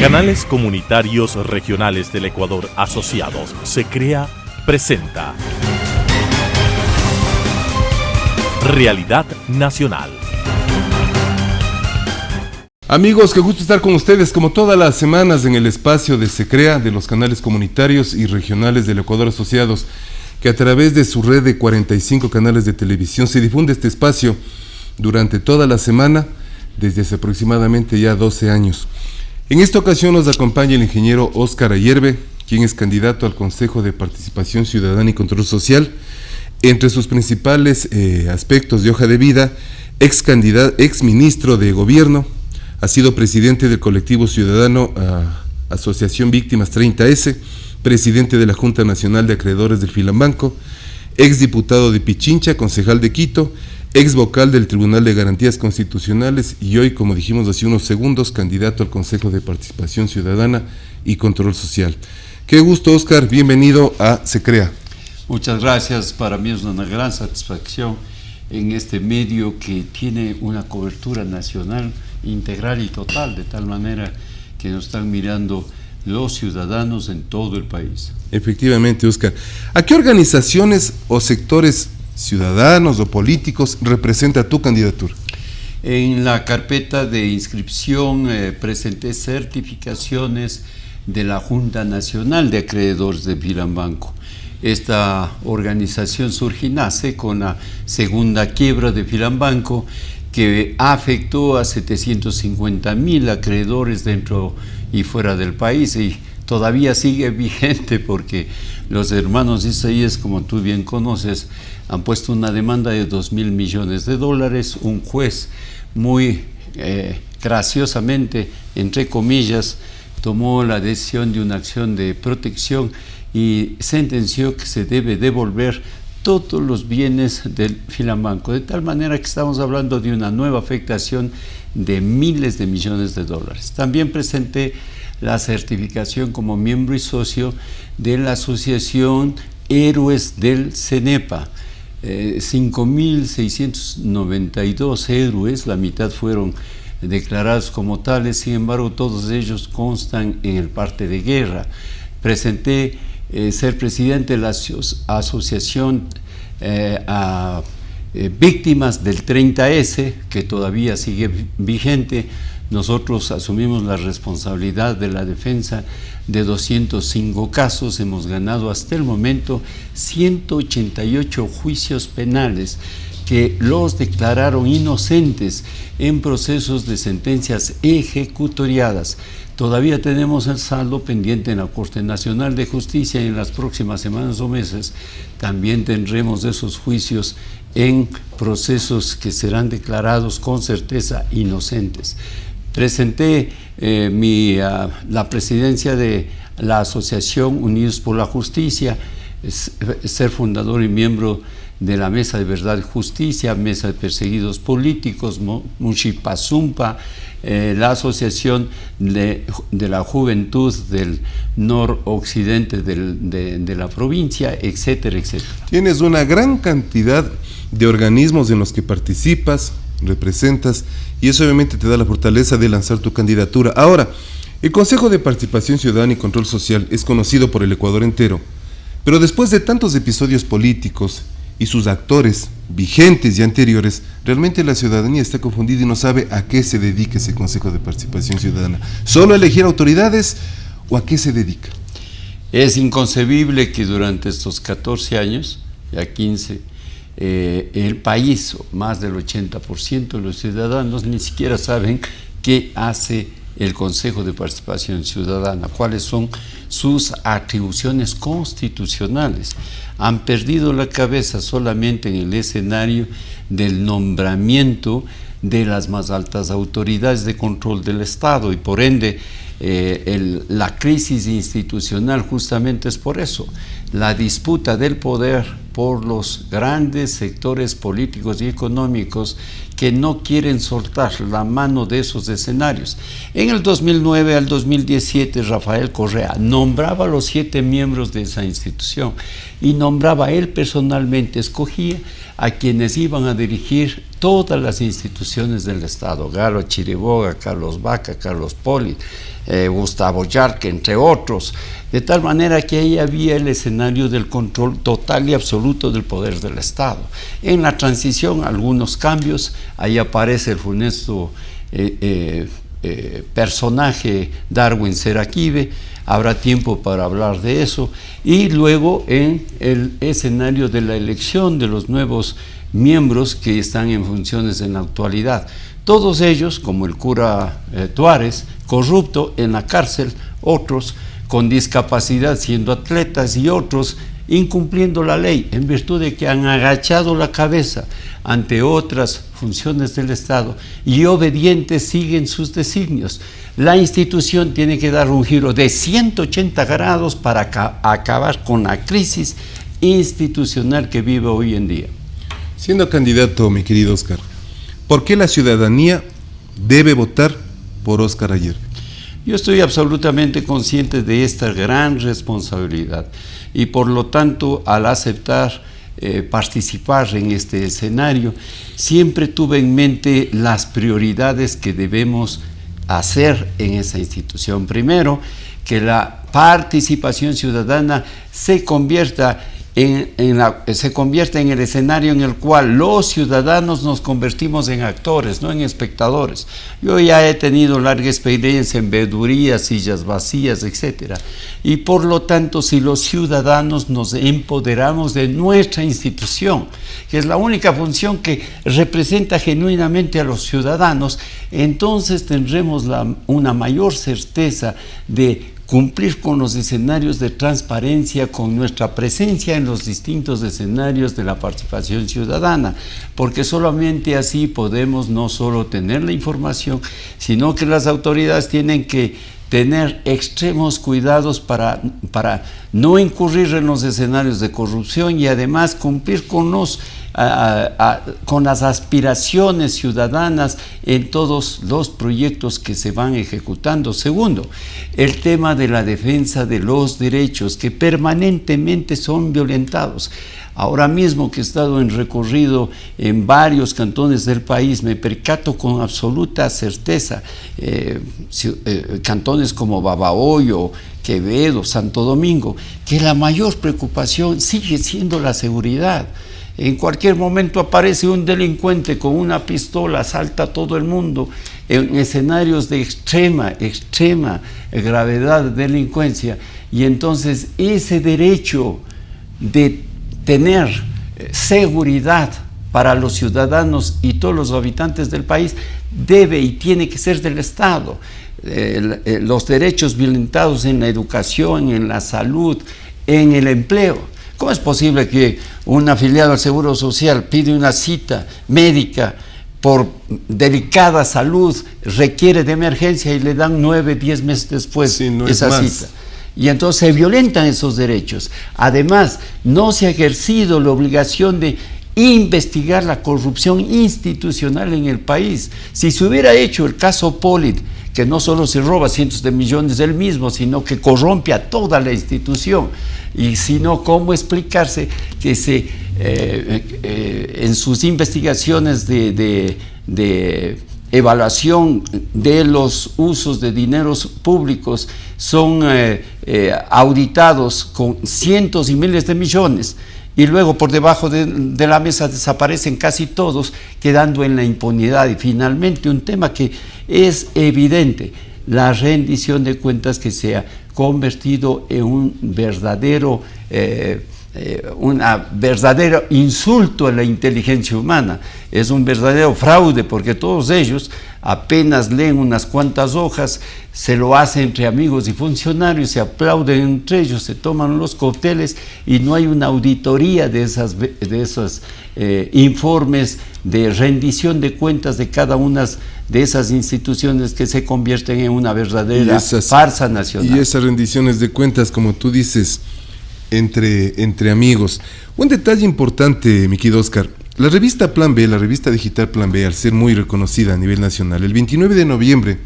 Canales Comunitarios Regionales del Ecuador Asociados, SECREA, presenta Realidad Nacional. Amigos, qué gusto estar con ustedes como todas las semanas en el espacio de SECREA, de los canales comunitarios y regionales del Ecuador Asociados, que a través de su red de 45 canales de televisión se difunde este espacio durante toda la semana desde hace aproximadamente ya 12 años. En esta ocasión nos acompaña el ingeniero Óscar Ayerbe, quien es candidato al Consejo de Participación Ciudadana y Control Social. Entre sus principales aspectos de hoja de vida, ex ministro de Gobierno, ha sido presidente del colectivo ciudadano Asociación Víctimas 30S, presidente de la Junta Nacional de Acreedores del Filambanco, ex diputado de Pichincha, concejal de Quito, ex vocal del Tribunal de Garantías Constitucionales y hoy, como dijimos hace unos segundos, candidato al Consejo de Participación Ciudadana y Control Social. Qué gusto, Óscar, bienvenido a SECREA. Muchas gracias, para mí es una gran satisfacción en este medio que tiene una cobertura nacional, integral y total, de tal manera que nos están mirando los ciudadanos en todo el país. Efectivamente, Óscar. ¿A qué organizaciones o sectores ciudadanos o políticos representa tu candidatura? En la carpeta de inscripción presenté certificaciones de la Junta Nacional de Acreedores de Filambanco. Esta organización surge y nace con la segunda quiebra de Filambanco, que afectó a 750,000 acreedores dentro y fuera del país, y todavía sigue vigente porque los hermanos Isaías, como tú bien conoces, han puesto una demanda de $2,000 millones. Un juez muy graciosamente, entre comillas, tomó la decisión de una acción de protección y sentenció que se debe devolver todos los bienes del Filambanco, de tal manera que estamos hablando de una nueva afectación de miles de millones de dólares. También presenté la certificación como miembro y socio de la Asociación Héroes del CENEPA. 5,692 héroes, la mitad fueron declarados como tales, sin embargo todos ellos constan en el parte de guerra. Presenté ser presidente de la Asociación Víctimas del 30S, que todavía sigue vigente. Nosotros asumimos la responsabilidad de la defensa de 205 casos, hemos ganado hasta el momento 188 juicios penales que los declararon inocentes en procesos de sentencias ejecutoriadas. Todavía tenemos el saldo pendiente en la Corte Nacional de Justicia y en las próximas semanas o meses también tendremos esos juicios en procesos que serán declarados con certeza inocentes. Presenté la presidencia de la Asociación Unidos por la Justicia, ser fundador y miembro de la Mesa de Verdad y Justicia, Mesa de Perseguidos Políticos, Mushipazumpa, la Asociación de la Juventud del Noroccidente de la provincia, etcétera, etcétera. Tienes una gran cantidad de organismos en los que participas, representas, y eso obviamente te da la fortaleza de lanzar tu candidatura. Ahora, el Consejo de Participación Ciudadana y Control Social es conocido por el Ecuador entero, pero después de tantos episodios políticos y sus actores vigentes y anteriores, realmente la ciudadanía está confundida y no sabe a qué se dedica ese Consejo de Participación Ciudadana. ¿Solo a elegir autoridades o a qué se dedica? Es inconcebible que durante estos 14 años, ya 15, el país, más del 80% de los ciudadanos ni siquiera saben qué hace el Consejo de Participación Ciudadana, cuáles son sus atribuciones constitucionales. Han perdido la cabeza solamente en el escenario del nombramiento de las más altas autoridades de control del Estado, y por ende la crisis institucional justamente es por eso. La disputa del poder por los grandes sectores políticos y económicos que no quieren soltar la mano de esos escenarios. En el 2009 al 2017, Rafael Correa nombraba a los 7 miembros de esa institución y nombraba él personalmente, escogía a quienes iban a dirigir todas las instituciones del Estado: Galo Chiriboga, Carlos Vaca, Carlos Poli, Gustavo Yarque, entre otros, de tal manera que ahí había el escenario del control total y absoluto del poder del Estado. En la transición, algunos cambios, ahí aparece el funesto personaje Darwin Seraquibe, habrá tiempo para hablar de eso, y luego en el escenario de la elección de los nuevos miembros que están en funciones en la actualidad. Todos ellos, como el cura Tuárez, corrupto, en la cárcel, otros con discapacidad siendo atletas y otros incumpliendo la ley en virtud de que han agachado la cabeza ante otras funciones del Estado y obedientes siguen sus designios. La institución tiene que dar un giro de 180 grados para acabar con la crisis institucional que vive hoy en día. Siendo candidato, mi querido Óscar, ¿por qué la ciudadanía debe votar por Óscar Ayer? Yo estoy absolutamente consciente de esta gran responsabilidad y por lo tanto, al aceptar participar en este escenario, siempre tuve en mente las prioridades que debemos hacer en esa institución. Primero, que la participación ciudadana se convierta en el escenario en el cual los ciudadanos nos convertimos en actores, no en espectadores. Yo ya he tenido larga experiencia en veedurías, sillas vacías, etc. Y por lo tanto, si los ciudadanos nos empoderamos de nuestra institución, que es la única función que representa genuinamente a los ciudadanos, entonces tendremos una mayor certeza de cumplir con los escenarios de transparencia, con nuestra presencia en los distintos escenarios de la participación ciudadana, porque solamente así podemos no solo tener la información, sino que las autoridades tienen que tener extremos cuidados para no incurrir en los escenarios de corrupción y además cumplir con las aspiraciones ciudadanas en todos los proyectos que se van ejecutando. Segundo, el tema de la defensa de los derechos que permanentemente son violentados. Ahora mismo que he estado en recorrido en varios cantones del país, me percato con absoluta certeza, cantones como Babahoyo, Quevedo, Santo Domingo, que la mayor preocupación sigue siendo la seguridad. En cualquier momento aparece un delincuente con una pistola, asalta a todo el mundo en escenarios de extrema gravedad de delincuencia, y entonces ese derecho de tener seguridad para los ciudadanos y todos los habitantes del país debe y tiene que ser del Estado. Los derechos violentados en la educación, en la salud, en el empleo. ¿Cómo es posible que un afiliado al Seguro Social pide una cita médica por delicada salud, requiere de emergencia y le dan 9, 10 meses después esa cita? Y entonces se violentan esos derechos. Además, no se ha ejercido la obligación de investigar la corrupción institucional en el país. Si se hubiera hecho el caso Poli, que no solo se roba cientos de millones él mismo, sino que corrompe a toda la institución, y si no, ¿cómo explicarse que en sus investigaciones de evaluación de los usos de dineros públicos son auditados con cientos y miles de millones y luego por debajo de la mesa desaparecen casi todos, quedando en la impunidad? Y finalmente un tema que es evidente, la rendición de cuentas, que se ha convertido en un verdadero insulto a la inteligencia humana. Es un verdadero fraude, porque todos ellos apenas leen unas cuantas hojas, se lo hacen entre amigos y funcionarios, se aplauden entre ellos, se toman los cócteles y no hay una auditoría de esos informes de rendición de cuentas de cada una de esas instituciones que se convierten en una verdadera farsa nacional. Y esas rendiciones de cuentas, como tú dices, entre amigos. Un detalle importante, mi querido Oscar. La revista Plan B, la revista digital Plan B, al ser muy reconocida a nivel nacional, el 29 de noviembre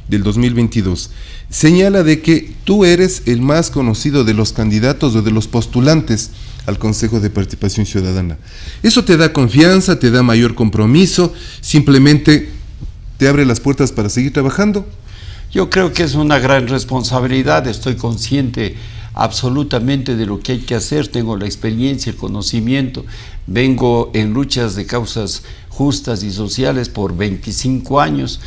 del 2022, señala de que tú eres el más conocido de los candidatos o de los postulantes al Consejo de Participación Ciudadana. ¿Eso te da confianza, te da mayor compromiso, simplemente te abre las puertas para seguir trabajando? Yo creo que es una gran responsabilidad, estoy consciente absolutamente de lo que hay que hacer, tengo la experiencia, el conocimiento, vengo en luchas de causas justas y sociales por 25 años.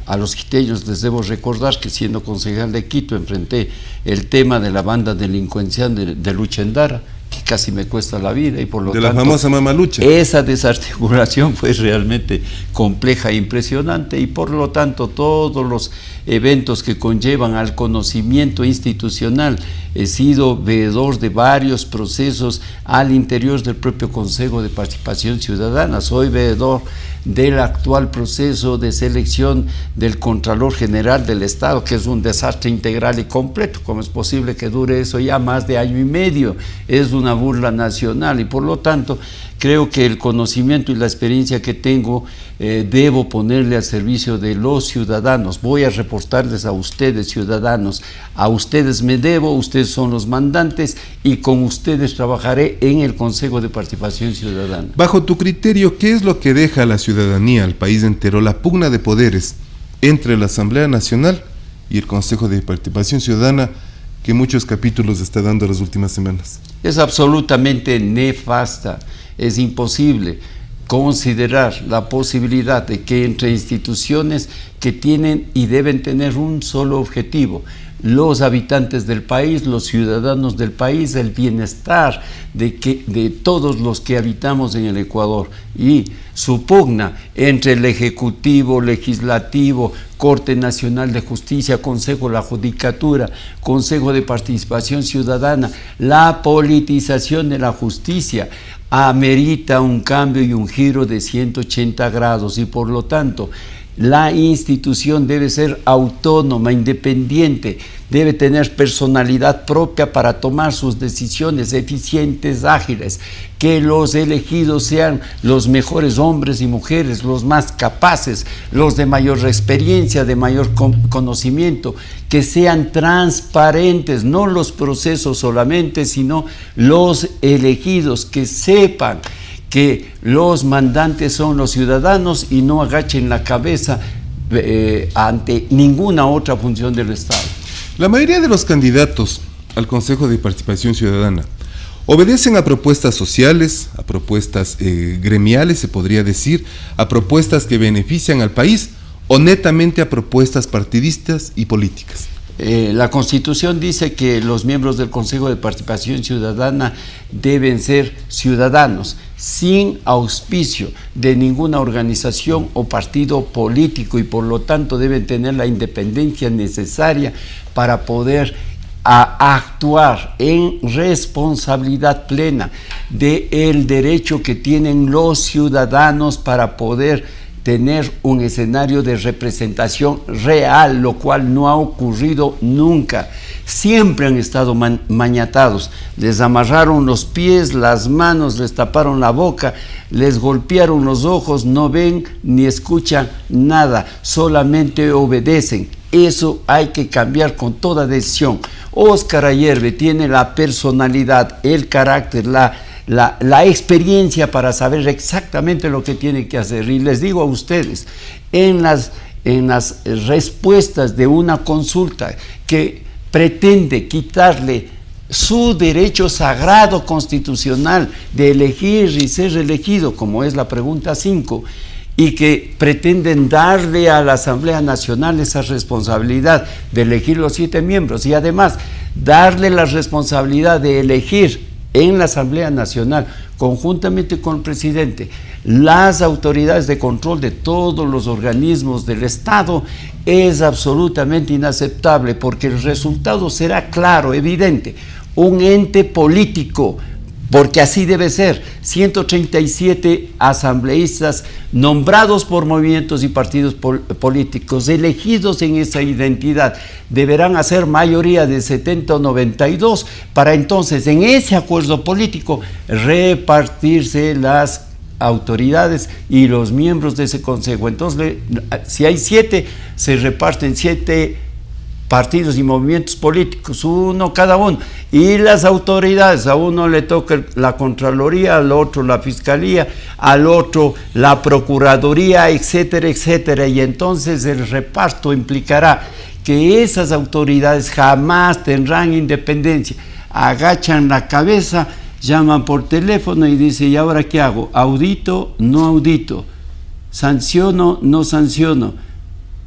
A los quiteños les debo recordar que siendo concejal de Quito enfrenté el tema de la banda delincuencial de Lucha Endara, que casi me cuesta la vida, y por lo tanto, la famosa Mamalucha. Esa desarticulación fue realmente compleja e impresionante, y por lo tanto todos los eventos que conllevan al conocimiento institucional, he sido veedor de varios procesos al interior del propio Consejo de Participación Ciudadana, soy veedor del actual proceso de selección del Contralor General del Estado, que es un desastre integral y completo. ¿Cómo es posible que dure eso ya más de año y medio? Es una burla nacional, y por lo tanto creo que el conocimiento y la experiencia que tengo debo ponerle al servicio de los ciudadanos. Voy a reportarles a ustedes, ciudadanos, a ustedes me debo, ustedes son los mandantes, y con ustedes trabajaré en el Consejo de Participación Ciudadana. Bajo tu criterio, ¿qué es lo que deja a la ciudadanía, al país entero, la pugna de poderes entre la Asamblea Nacional y el Consejo de Participación Ciudadana, que muchos capítulos está dando las últimas semanas? Es absolutamente nefasta, es imposible considerar la posibilidad de que entre instituciones que tienen y deben tener un solo objetivo, los habitantes del país, los ciudadanos del país, el bienestar de todos los que habitamos en el Ecuador, y su pugna entre el Ejecutivo, Legislativo, Corte Nacional de Justicia, Consejo de la Judicatura, Consejo de Participación Ciudadana, la politización de la justicia, amerita un cambio y un giro de 180 grados, y por lo tanto la institución debe ser autónoma, independiente, debe tener personalidad propia para tomar sus decisiones eficientes, ágiles, que los elegidos sean los mejores hombres y mujeres, los más capaces, los de mayor experiencia, de mayor conocimiento, que sean transparentes, no los procesos solamente, sino los elegidos, que sepan que los mandantes son los ciudadanos y no agachen la cabeza ante ninguna otra función del Estado. La mayoría de los candidatos al Consejo de Participación Ciudadana obedecen a propuestas sociales, a propuestas gremiales, se podría decir, a propuestas que benefician al país, o netamente a propuestas partidistas y políticas. La Constitución dice que los miembros del Consejo de Participación Ciudadana deben ser ciudadanos, sin auspicio de ninguna organización o partido político, y por lo tanto deben tener la independencia necesaria para poder actuar en responsabilidad plena del derecho que tienen los ciudadanos para poder tener un escenario de representación real, lo cual no ha ocurrido nunca. Siempre han estado maniatados, les amarraron los pies, las manos, les taparon la boca, les golpearon los ojos, no ven ni escuchan nada, solamente obedecen. Eso hay que cambiar con toda decisión. Óscar Ayerbe tiene la personalidad, el carácter, la experiencia para saber exactamente lo que tiene que hacer. Y les digo a ustedes, en las respuestas de una consulta que pretende quitarle su derecho sagrado constitucional de elegir y ser elegido, como es la pregunta 5, y que pretenden darle a la Asamblea Nacional esa responsabilidad de elegir los 7 miembros, y además darle la responsabilidad de elegir en la Asamblea Nacional, conjuntamente con el presidente, las autoridades de control de todos los organismos del Estado, es absolutamente inaceptable, porque el resultado será claro, evidente. Un ente político porque así debe ser. 137 asambleístas nombrados por movimientos y partidos políticos, elegidos en esa identidad, deberán hacer mayoría de 70 o 92 para entonces en ese acuerdo político repartirse las autoridades y los miembros de ese consejo. Entonces, si hay 7, se reparten 7 partidos y movimientos políticos, uno cada uno, y las autoridades, a uno le toca la Contraloría, al otro la Fiscalía, al otro la Procuraduría, etcétera, etcétera, y entonces el reparto implicará que esas autoridades jamás tendrán independencia, agachan la cabeza, llaman por teléfono y dicen, ¿y ahora qué hago? ¿Audito? ¿No audito? ¿Sanciono? ¿No sanciono?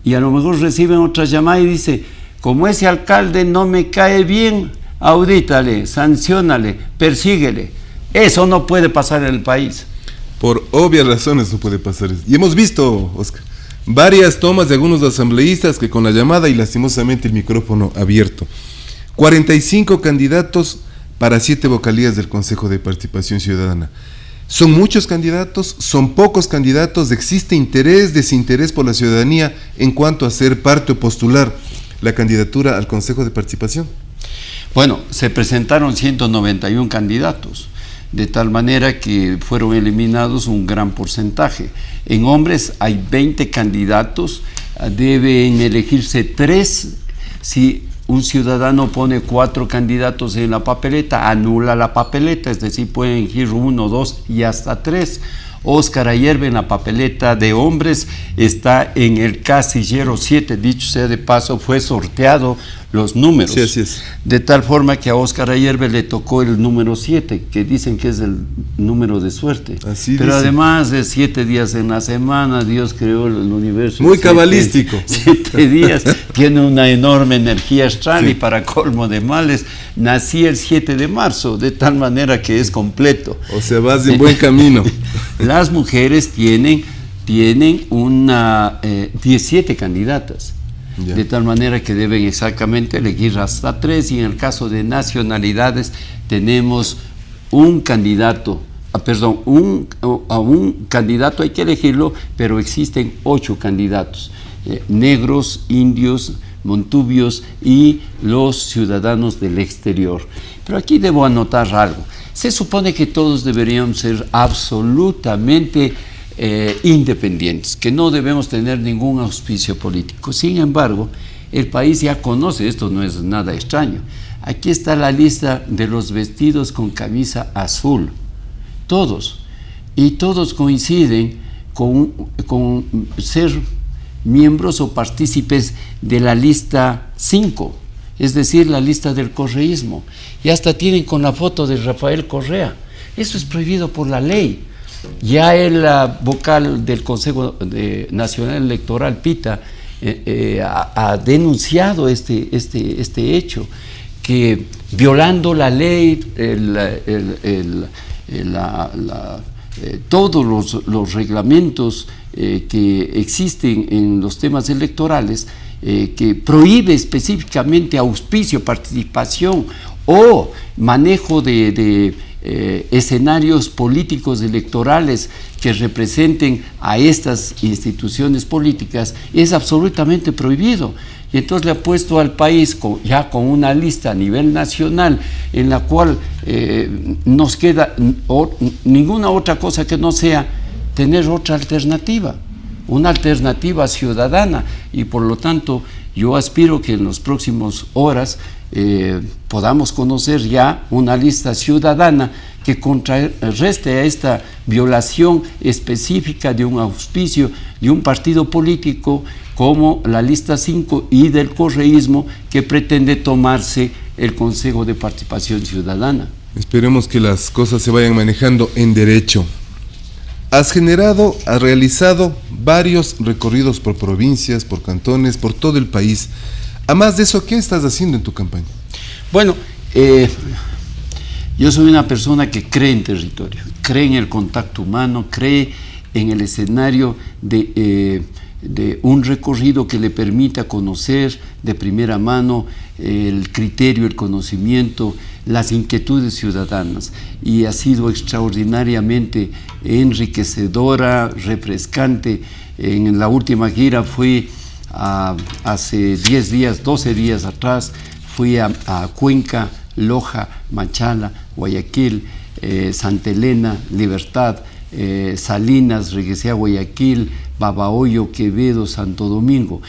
Y a lo mejor reciben otra llamada y dice, como ese alcalde no me cae bien, audítale, sanciónale, persíguele. Eso no puede pasar en el país. Por obvias razones no puede pasar eso. Y hemos visto, Oscar, varias tomas de algunos asambleístas que con la llamada y lastimosamente el micrófono abierto. 45 candidatos para 7 vocalías del Consejo de Participación Ciudadana. ¿Son muchos candidatos? ¿Son pocos candidatos? ¿Existe interés, desinterés por la ciudadanía en cuanto a ser parte o postular la candidatura al Consejo de Participación? Bueno, se presentaron 191 candidatos, de tal manera que fueron eliminados un gran porcentaje. En hombres hay 20 candidatos, deben elegirse 3. Si un ciudadano pone 4 candidatos en la papeleta, anula la papeleta, es decir, pueden elegir 1, 2 y hasta 3. Óscar Ayerbe en la papeleta de hombres está en el casillero 7, dicho sea de paso, fue sorteado los números. Sí, así es. De tal forma que a Óscar Ayerbe le tocó el número 7, que dicen que es el número de suerte. Así pero dice. Además de 7 días en la semana, Dios creó el universo. Muy cabalístico. 7 días, tiene una enorme energía astral, sí. Y para colmo de males, nací el 7 de marzo, de tal manera que es completo. O sea, vas de buen camino. Las mujeres tienen 17 candidatas, ya. De tal manera que deben exactamente elegir hasta 3, y en el caso de nacionalidades tenemos un candidato, a un candidato hay que elegirlo, pero existen 8 candidatos, negros, indios, montubios y los ciudadanos del exterior. Pero aquí debo anotar algo. Se supone que todos deberían ser absolutamente independientes, que no debemos tener ningún auspicio político. Sin embargo, el país ya conoce, esto no es nada extraño. Aquí está la lista de los vestidos con camisa azul, todos, y todos coinciden con ser miembros o partícipes de la lista 5, es decir, la lista del correísmo, y hasta tienen con la foto de Rafael Correa. Eso es prohibido por la ley. Ya el vocal del Consejo Nacional Electoral, Pita, ha denunciado este hecho, que violando la ley, todos los reglamentos que existen en los temas electorales, que prohíbe específicamente auspicio, participación o manejo de escenarios políticos electorales que representen a estas instituciones políticas, es absolutamente prohibido. Y entonces le ha puesto al país ya con una lista a nivel nacional en la cual nos queda ninguna otra cosa que no sea tener otra alternativa, una alternativa ciudadana, y por lo tanto yo aspiro que en las próximas horas podamos conocer ya una lista ciudadana que contrarreste a esta violación específica de un auspicio de un partido político como la lista 5 y del correísmo, que pretende tomarse el Consejo de Participación Ciudadana. Esperemos que las cosas se vayan manejando en derecho. Has realizado varios recorridos por provincias, por cantones, por todo el país. Además de eso, ¿qué estás haciendo en tu campaña? Bueno, yo soy una persona que cree en territorio, cree en el contacto humano, cree en el escenario de de un recorrido que le permita conocer de primera mano el criterio, el conocimiento, las inquietudes ciudadanas, y ha sido extraordinariamente enriquecedora, refrescante. En la última gira fui hace 10 días, 12 días atrás, fui a Cuenca, Loja, Machala, Guayaquil, Santa Elena, Libertad, Salinas, regresé a Guayaquil, Babahoyo, Quevedo, Santo Domingo.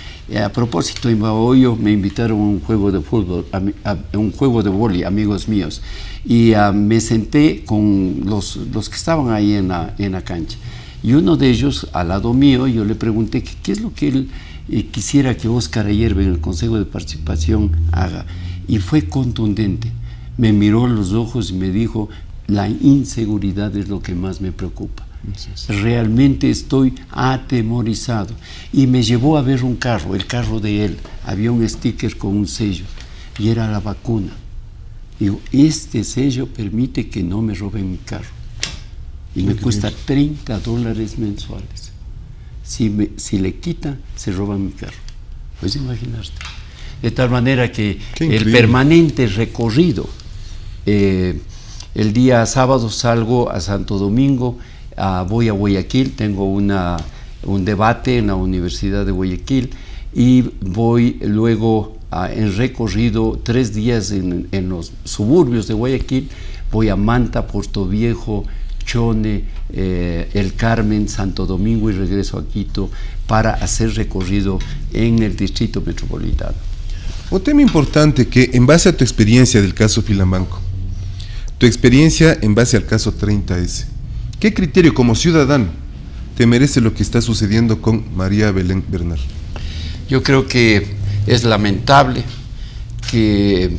A propósito, en Babahoyo me invitaron a un juego de fútbol, a un juego de vóley, amigos míos, y me senté con los que estaban ahí en la cancha. Y uno de ellos, al lado mío, yo le pregunté qué es lo que él quisiera que Óscar Ayerbe en el Consejo de Participación haga. Y fue contundente. Me miró a los ojos y me dijo: la inseguridad es lo que más me preocupa. Realmente estoy atemorizado. Y me llevó a ver un carro, el carro de él. Había un sticker con un sello y era la vacuna. Digo, este sello permite que no me roben mi carro. Y me cuesta $30 mensuales. Si le quitan, se roban mi carro. Puedes imaginarte. De tal manera que el permanente recorrido, el día sábado salgo a Santo Domingo, voy a Guayaquil, tengo un debate en la Universidad de Guayaquil, y voy luego en recorrido 3 días en los suburbios de Guayaquil. Voy a Manta, Puerto Viejo, Chone, El Carmen, Santo Domingo, y regreso a Quito para hacer recorrido en el distrito metropolitano. Un tema importante que, en base a tu experiencia del caso Filambanco, tu experiencia en base al caso 30S, ¿qué criterio como ciudadano te merece lo que está sucediendo con María Belén Bernal? Yo creo que es lamentable que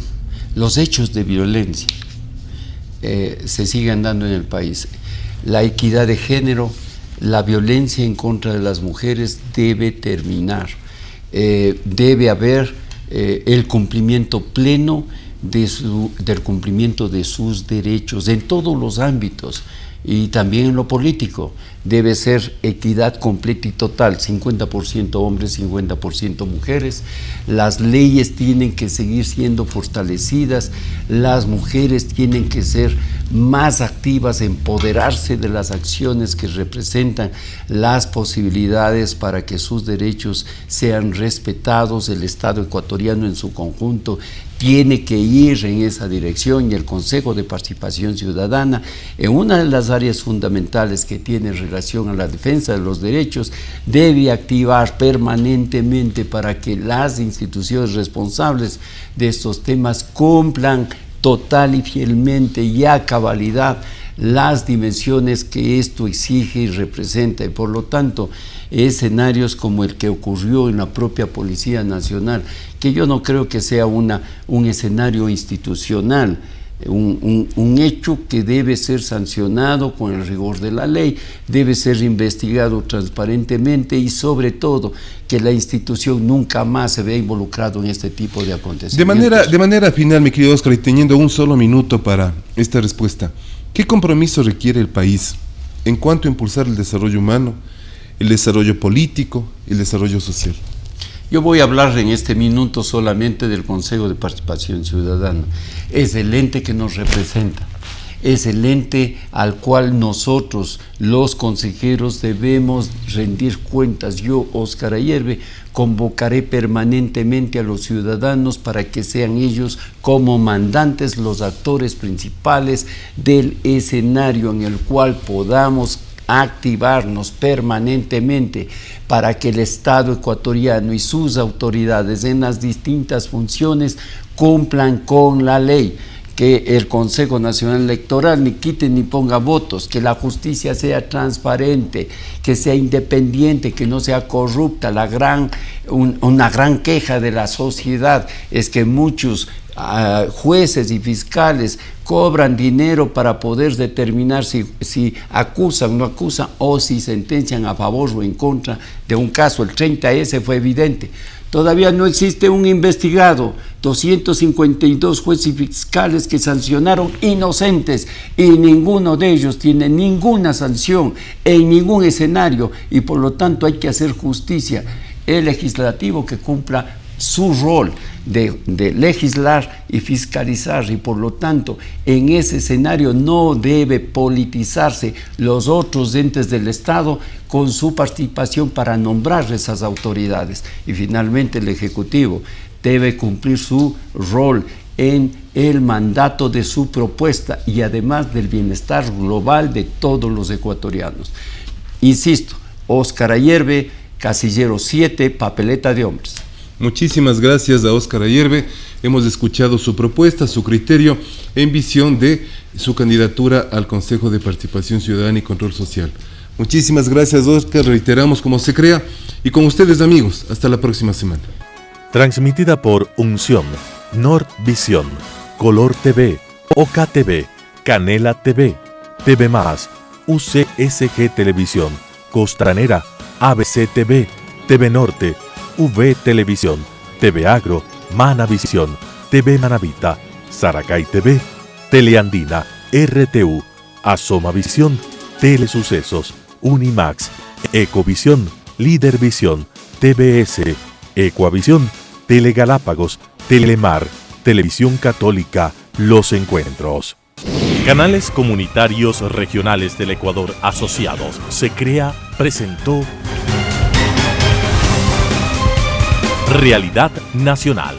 los hechos de violencia se sigan dando en el país. La equidad de género, la violencia en contra de las mujeres debe terminar. Debe haber el cumplimiento pleno del cumplimiento de sus derechos en todos los ámbitos, y también en lo político. Debe ser equidad completa y total, 50% hombres, 50% mujeres. Las leyes tienen que seguir siendo fortalecidas, las mujeres tienen que ser más activas, empoderarse de las acciones que representan las posibilidades para que sus derechos sean respetados. El Estado ecuatoriano en su conjunto tiene que ir en esa dirección, y el Consejo de Participación Ciudadana, en una de las áreas fundamentales que tiene relación a la defensa de los derechos, debe activar permanentemente para que las instituciones responsables de estos temas cumplan total y fielmente y a cabalidad las dimensiones que esto exige y representa. Y por lo tanto, escenarios como el que ocurrió en la propia Policía Nacional, que yo no creo que sea un escenario institucional, un hecho que debe ser sancionado con el rigor de la ley, debe ser investigado transparentemente, y sobre todo que la institución nunca más se vea involucrado en este tipo de acontecimientos. De manera final, mi querido Óscar, y teniendo un solo minuto para esta respuesta, ¿qué compromiso requiere el país en cuanto a impulsar el desarrollo humano, el desarrollo político, el desarrollo social? Yo voy a hablar en este minuto solamente del Consejo de Participación Ciudadana. Es el ente que nos representa, es el ente al cual nosotros, los consejeros, debemos rendir cuentas. Yo, Óscar Ayerbe, convocaré permanentemente a los ciudadanos para que sean ellos, como mandantes, los actores principales del escenario en el cual podamos activarnos permanentemente para que el Estado ecuatoriano y sus autoridades en las distintas funciones cumplan con la ley, que el Consejo Nacional Electoral ni quite ni ponga votos, que la justicia sea transparente, que sea independiente, que no sea corrupta. Una gran queja de la sociedad es que muchos jueces y fiscales cobran dinero para poder determinar si acusan, no acusan, o si sentencian a favor o en contra de un caso. El 30S fue evidente. Todavía no existe un investigado 252 jueces y fiscales que sancionaron inocentes y ninguno de ellos tiene ninguna sanción en ningún escenario y por lo tanto hay que hacer justicia. El legislativo que cumpla su rol de legislar y fiscalizar y por lo tanto en ese escenario no debe politizarse los otros entes del Estado con su participación para nombrar esas autoridades. Y finalmente el Ejecutivo debe cumplir su rol en el mandato de su propuesta y además del bienestar global de todos los ecuatorianos. Insisto, Óscar Ayerbe, Casillero 7, Papeleta de Hombres. Muchísimas gracias a Óscar Ayerbe. Hemos escuchado su propuesta, su criterio en visión de su candidatura al Consejo de Participación Ciudadana y Control Social. Muchísimas gracias, Óscar. Reiteramos como se crea y con ustedes, amigos. Hasta la próxima semana. Transmitida por Unción, Nordvisión, Color TV, OKTV, Canela TV, TV+, UCSG Televisión, Costranera, ABC TV, TV Norte, V Televisión, TV Agro, Manavisión, TV Manavita, Saracay TV, Teleandina, RTU, Asomavisión, Telesucesos, Unimax, Ecovisión, Lidervisión, TVS, Ecuavisión, Telegalápagos, Telemar, Televisión Católica, Los Encuentros. Canales Comunitarios Regionales del Ecuador Asociados, se crea, presentó Realidad Nacional.